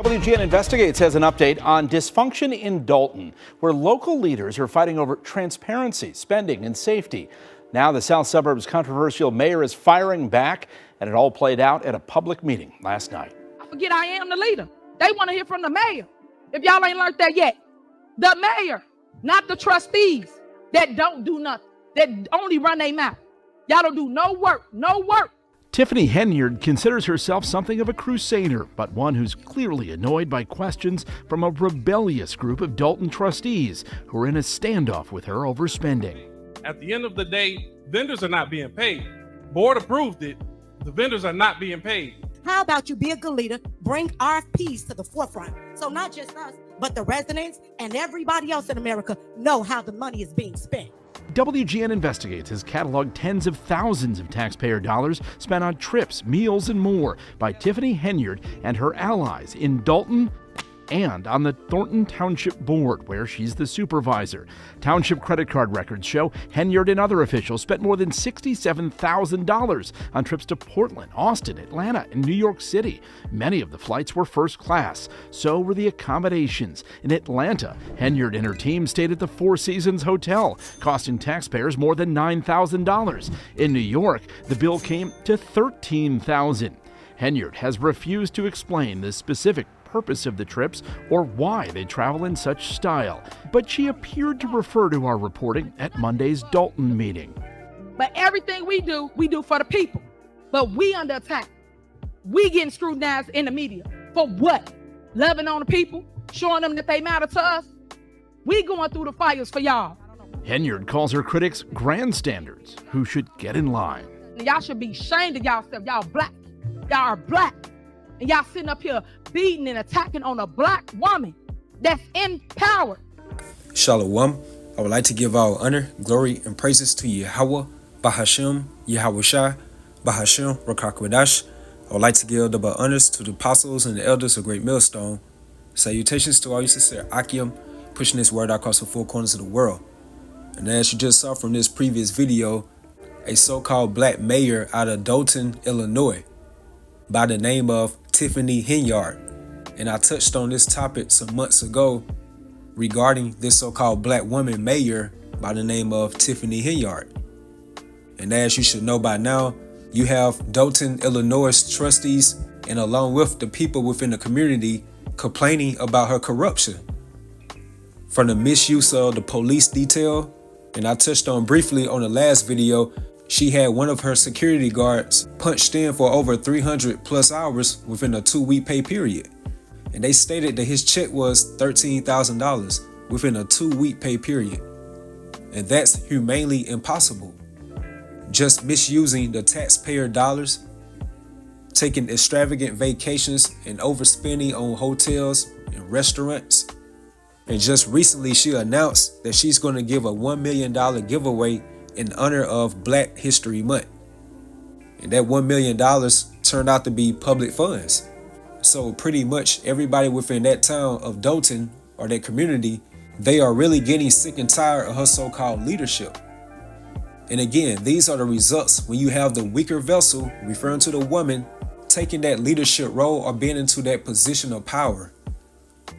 WGN Investigates has an update on dysfunction in Dalton, where local leaders are fighting over transparency, spending, and safety. Now the South Suburbs' controversial mayor is firing back, and it all played out at a public meeting last night. I forget I am the leader. They want to hear from the mayor. If y'all ain't learned that yet, the mayor, not the trustees that don't do nothing, that only run their mouth. Y'all don't do no work. Tiffany Henyard considers herself something of a crusader, but one who's clearly annoyed by questions from a rebellious group of Dalton trustees who are in a standoff with her over spending. At the end of the day, vendors are not being paid. Board approved it. The vendors are not being paid. How about you be a good leader, bring RFPs to the forefront, so not just us, but the residents and everybody else in America know how the money is being spent. WGN Investigates has cataloged tens of thousands of taxpayer dollars spent on trips, meals, and more by Tiffany Henyard and her allies in Dalton and on the Thornton Township Board, where she's the supervisor. Township credit card records show Henyard and other officials spent more than $67,000 on trips to Portland, Austin, Atlanta, and New York City. Many of the flights were first class. So were the accommodations. In Atlanta, Henyard and her team stayed at the Four Seasons Hotel, costing taxpayers more than $9,000. In New York, the bill came to $13,000. Henyard has refused to explain the specific purpose of the trips or why they travel in such style, but she appeared to refer to our reporting at Monday's Dalton meeting. But everything we do for the people. But we under attack. We getting scrutinized in the media. For what? Loving on the people? Showing them that they matter to us? We going through the fires for y'all. Henyard calls her critics grandstanders who should get in line. Y'all should be ashamed of y'allself. Y'all black. Y'all are black. And y'all sitting up here beating and attacking on a black woman that's in power. Shalom. I would like to give all honor, glory, and praises to Yahweh, Bahashem, Yahushua, Bahashem, Rakakwadash. I would like to give double honors to the apostles and the elders of Great Millstone. Salutations to all you sincere Akim, pushing this word across the four corners of the world. And as you just saw from this previous video, a so-called black mayor out of Dalton, Illinois, by the name of Tiffany Henyard. And I touched on this topic some months ago regarding this so-called black woman mayor by the name of Tiffany Henyard. And as you should know by now, you have Dalton, Illinois trustees and along with the people within the community complaining about her corruption. From the misuse of the police detail, and I touched on briefly on the last video, she had one of her security guards punched in for over 300 plus hours within a 2-week pay period. And they stated that his check was $13,000 within a 2-week pay period. And that's humanely impossible. Just misusing the taxpayer dollars, taking extravagant vacations and overspending on hotels and restaurants. And just recently she announced that she's going to give a $1 million giveaway in honor of Black History Month. And that $1 million turned out to be public funds. So pretty much everybody within that town of Dalton or that community, they are really getting sick and tired of her so-called leadership. And again, these are the results when you have the weaker vessel, referring to the woman, taking that leadership role or being into that position of power.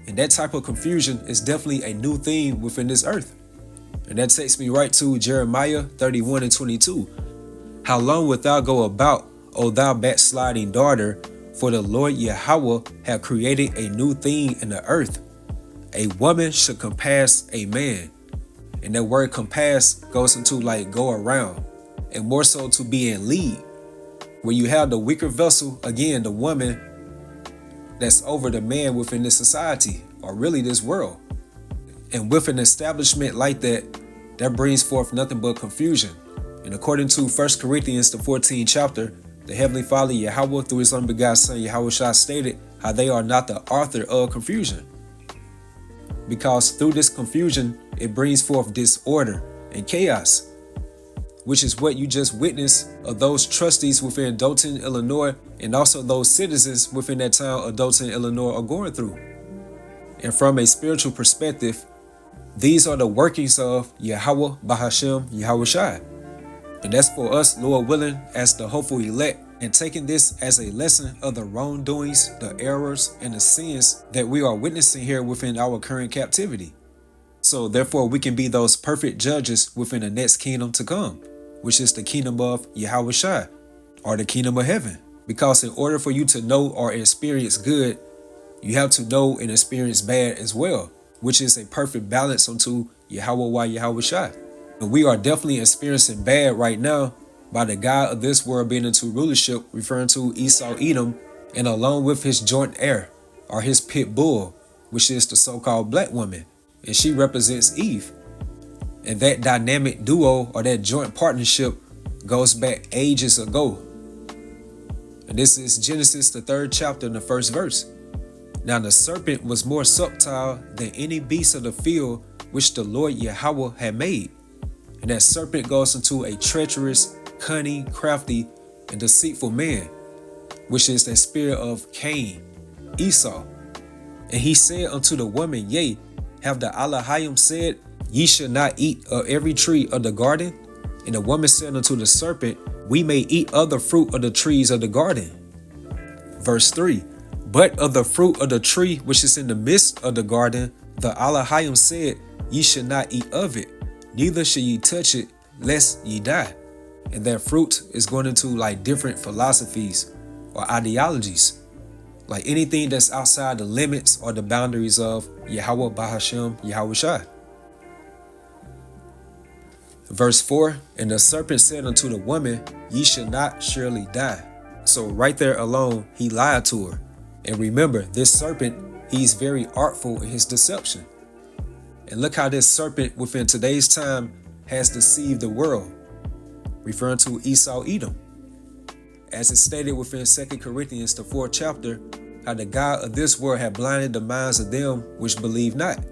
And that type of confusion is definitely a new theme within this earth. And that takes me right to Jeremiah 31:22. How long wilt thou go about, O thou backsliding daughter? For the Lord Yahweh hath created a new thing in the earth. A woman should compass a man. And that word compass goes into like go around. And more so to be in lead. Where you have the weaker vessel, again, the woman that's over the man within this society, or really this world. And with an establishment like that, that brings forth nothing but confusion. And according to 1 Corinthians, the 14th chapter, the Heavenly Father, Yahweh, through His unbegotten Son, Yahushua, stated how they are not the author of confusion. Because through this confusion, it brings forth disorder and chaos, which is what you just witnessed of those trustees within Dalton, Illinois, and also those citizens within that town of Dalton, Illinois are going through. And from a spiritual perspective, these are the workings of Yahweh, Bahashem, Yahushua. And that's for us, Lord willing, as the hopeful elect, and taking this as a lesson of the wrongdoings, the errors, and the sins that we are witnessing here within our current captivity. So therefore we can be those perfect judges within the next kingdom to come, which is the kingdom of Yahushua, or the kingdom of heaven. Because in order for you to know or experience good, you have to know and experience bad as well, which is a perfect balance unto Yahushua. And we are definitely experiencing bad right now by the God of this world being into rulership, referring to Esau Edom, and along with his joint heir, or his pit bull, which is the so-called black woman, and she represents Eve. And that dynamic duo, or that joint partnership, goes back ages ago. And this is Genesis, the 3rd chapter, and the 1st verse. Now the serpent was more subtle than any beast of the field which the Lord Yahweh had made. And that serpent goes into a treacherous, cunning, crafty, and deceitful man, which is the spirit of Cain, Esau. And he said unto the woman, Yea, have the Elohim said, Ye shall not eat of every tree of the garden? And the woman said unto the serpent, We may eat of the fruit of the trees of the garden. Verse 3, But of the fruit of the tree which is in the midst of the garden, the Elohim said, Ye shall not eat of it, neither shall ye touch it, lest ye die. And that fruit is going into like different philosophies or ideologies, like anything that's outside the limits or the boundaries of Yahweh Bahashem Yahushua. Verse 4, And the serpent said unto the woman, Ye shall not surely die. So right there alone, he lied to her. And remember, this serpent, he's very artful in his deception. And look how this serpent within today's time has deceived the world, referring to Esau Edom. As it's stated within 2 Corinthians, the 4th chapter, how the God of this world had blinded the minds of them which believe not.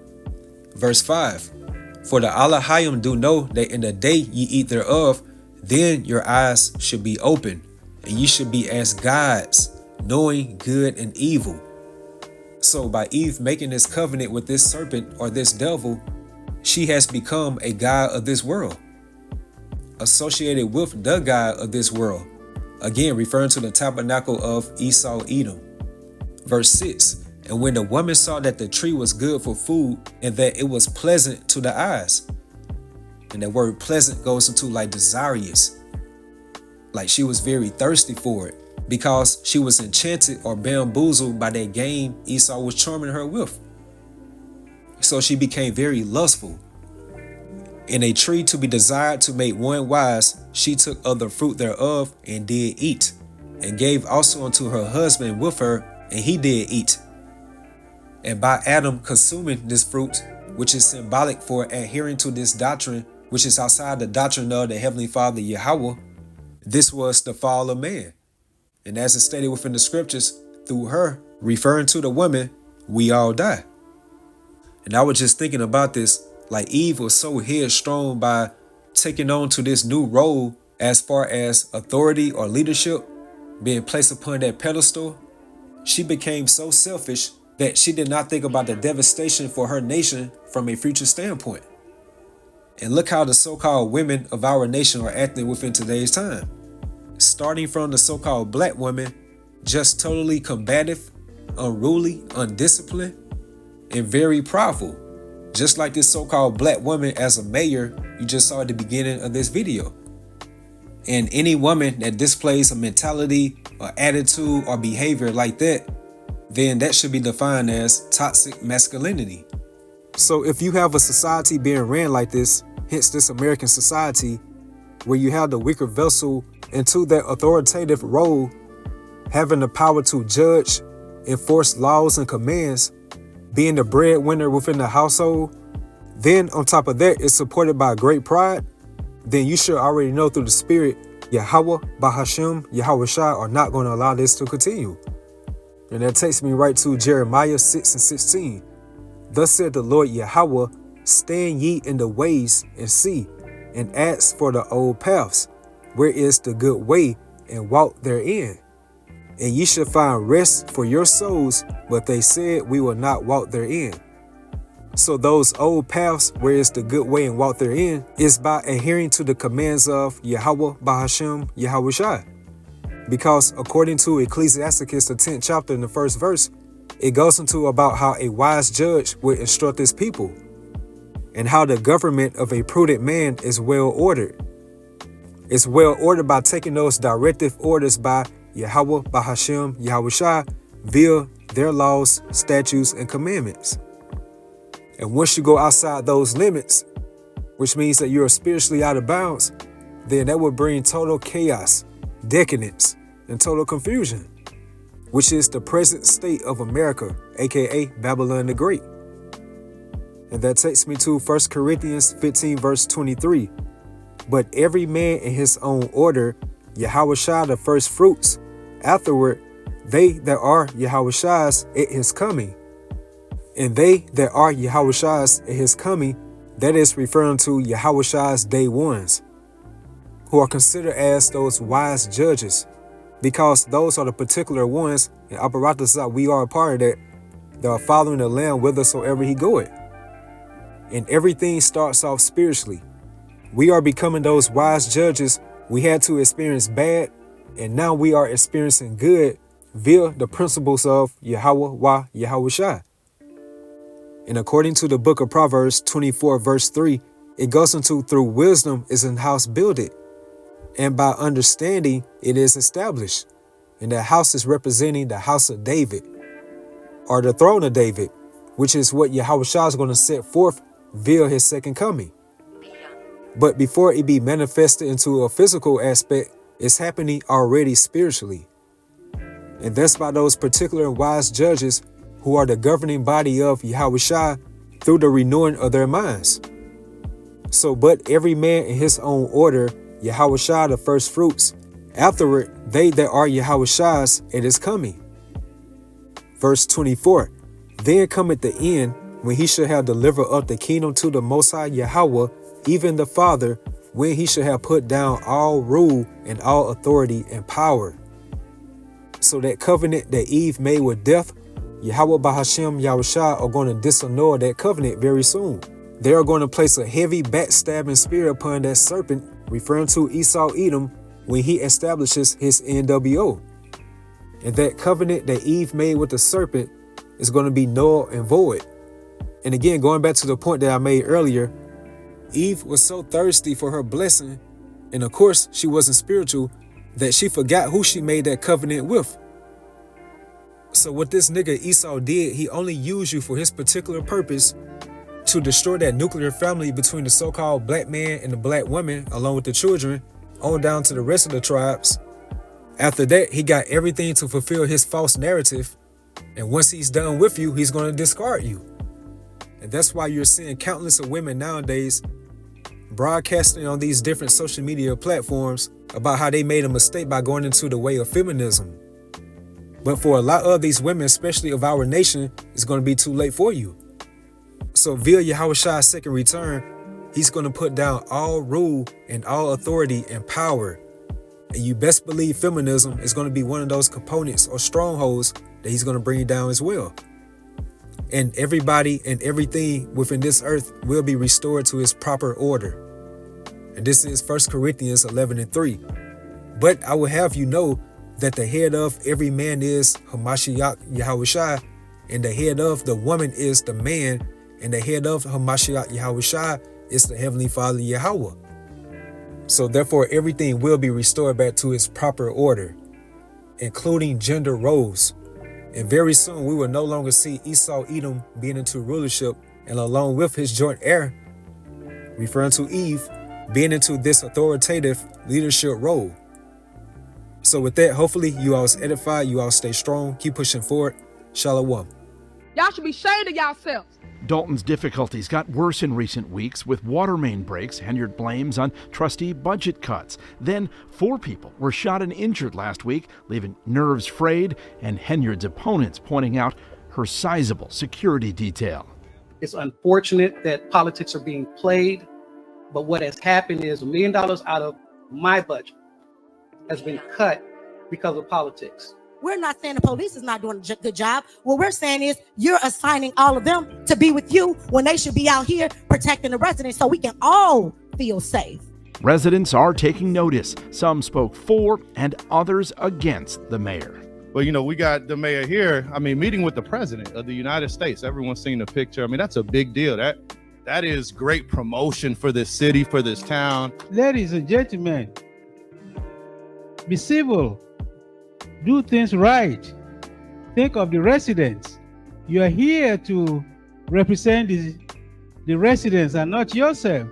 Verse 5, For the Elohim do know that in the day ye eat thereof, then your eyes should be open, and ye should be as gods, knowing good and evil. So by Eve making this covenant with this serpent or this devil, she has become a god of this world, associated with the God of this world, again referring to the tabernacle of Esau Edom. Verse 6, And when the woman saw that the tree was good for food, and that it was pleasant to the eyes, and that word pleasant goes into like desirous, like she was very thirsty for it, because she was enchanted or bamboozled by that game Esau was charming her with. So she became very lustful. In a tree to be desired to make one wise, she took of the fruit thereof and did eat, and gave also unto her husband with her, and he did eat. And by Adam consuming this fruit, which is symbolic for adhering to this doctrine, which is outside the doctrine of the Heavenly Father Yahweh, this was the fall of man. And as it's stated within the scriptures, through her, referring to the woman, we all die. And I was just thinking about this, like Eve was so headstrong by taking on to this new role as far as authority or leadership, being placed upon that pedestal. She became so selfish that she did not think about the devastation for her nation from a future standpoint. And look how the so-called women of our nation are acting within today's time. Starting from the so-called black woman, just totally combative, unruly, undisciplined, and very prideful. Just like this so-called black woman as a mayor you just saw at the beginning of this video. And any woman that displays a mentality or attitude or behavior like that, then that should be defined as toxic masculinity. So if you have a society being ran like this, hence this American society, where you have the weaker vessel into that authoritative role, having the power to judge, enforce laws and commands, being the breadwinner within the household, then on top of that it's supported by great pride, then you should already know through the spirit, Yahweh, Bahashem, Yahushua are not going to allow this to continue. And that takes me right to Jeremiah 6:16. Thus said the Lord Yahweh, stand ye in the ways and see, and ask for the old paths, where is the good way, and walk therein. And ye shall find rest for your souls, but they said, we will not walk therein. So those old paths, where is the good way and walk therein, is by adhering to the commands of Yahweh Bahashem Yahushua. Because according to Ecclesiasticus, the 10th chapter in the first verse, it goes into about how a wise judge would instruct his people and how the government of a prudent man is well ordered. It's well ordered by taking those directive orders by Yahweh, by Hashem, Yahushua, via their laws, statutes, and commandments. And once you go outside those limits, which means that you're spiritually out of bounds, then that would bring total chaos, decadence, and total confusion, which is the present state of America, aka Babylon the Great. And that takes me to 1 Corinthians 15 verse 23. But every man in his own order, Yahushua the first fruits, afterward they that are Yahushua's at his coming. And they that are Yahushua's at his coming, that is referring to Yahushua's day ones, who are considered as those wise judges, because those are the particular ones, and apparatus that we are a part of that are following the Lamb whithersoever he goeth. And everything starts off spiritually. We are becoming those wise judges. We had to experience bad, and now we are experiencing good via the principles of Yahweh wa Yahushua. And according to the book of Proverbs 24 verse 3, it goes into through wisdom is an house builded, and by understanding it is established. And the house is representing the house of David, or the throne of David, which is what Yahushua is going to set forth via his second coming. But before it be manifested into a physical aspect, it's happening already spiritually. And that's by those particular wise judges who are the governing body of Yahushua through the renewing of their minds. So, but every man in his own order, Yahushua the first fruits, afterward they that are Yahushua's at his coming. Verse 24, then cometh the end, when he shall have delivered up the kingdom to the Most High Yahweh, even the Father, when he shall have put down all rule and all authority and power. So that covenant that Eve made with death, Yahweh Bahashem Yahushua are going to disannul that covenant very soon. They are going to place a heavy backstabbing spirit upon that serpent, referring to Esau Edom, when he establishes his NWO. And that covenant that Eve made with the serpent is going to be null and void. And again, going back to the point that I made earlier, Eve was so thirsty for her blessing, and of course she wasn't spiritual, that she forgot who she made that covenant with. So what this nigga Esau did, he only used you for his particular purpose, to destroy that nuclear family between the so-called black man and the black woman, along with the children, on down to the rest of the tribes. After that, he got everything to fulfill his false narrative, and once he's done with you, he's going to discard you. And that's why you're seeing countless of women nowadays broadcasting on these different social media platforms about how they made a mistake by going into the way of feminism. But for a lot of these women, especially of our nation, it's going to be too late for you. So via Yahushua's second return, he's going to put down all rule and all authority and power. And you best believe feminism is going to be one of those components or strongholds that he's going to bring down as well. And everybody and everything within this earth will be restored to its proper order. And this is 1 Corinthians 11:3. But I will have you know that the head of every man is Hamashiach Yahushua, and the head of the woman is the man, and the head of Hamashiach Yahushua is the Heavenly Father Yahweh. So therefore everything will be restored back to its proper order, including gender roles. And very soon we will no longer see Esau Edom being into rulership, and along with his joint heir, referring to Eve, being into this authoritative leadership role. So with that, hopefully you all is edified, you all stay strong, keep pushing forward. Shalom. Y'all should be ashamed of yourselves. Dalton's difficulties got worse in recent weeks with water main breaks. Henyard blames on trustee budget cuts. Then 4 people were shot and injured last week, leaving nerves frayed, and Henyard's opponents pointing out her sizable security detail. It's unfortunate that politics are being played, but what has happened is $1 million out of my budget has been cut because of politics. We're not saying the police is not doing a good job. What we're saying is you're assigning all of them to be with you when they should be out here protecting the residents so we can all feel safe. Residents are taking notice. Some spoke for and others against the mayor. Well, you know, we got the mayor here. I mean, meeting with the president of the United States. Everyone's seen the picture. I mean, that's a big deal. That is great promotion for this city, for this town. Ladies and gentlemen, be civil. Do things right. Think of the residents. You are here to represent the residents and not yourself.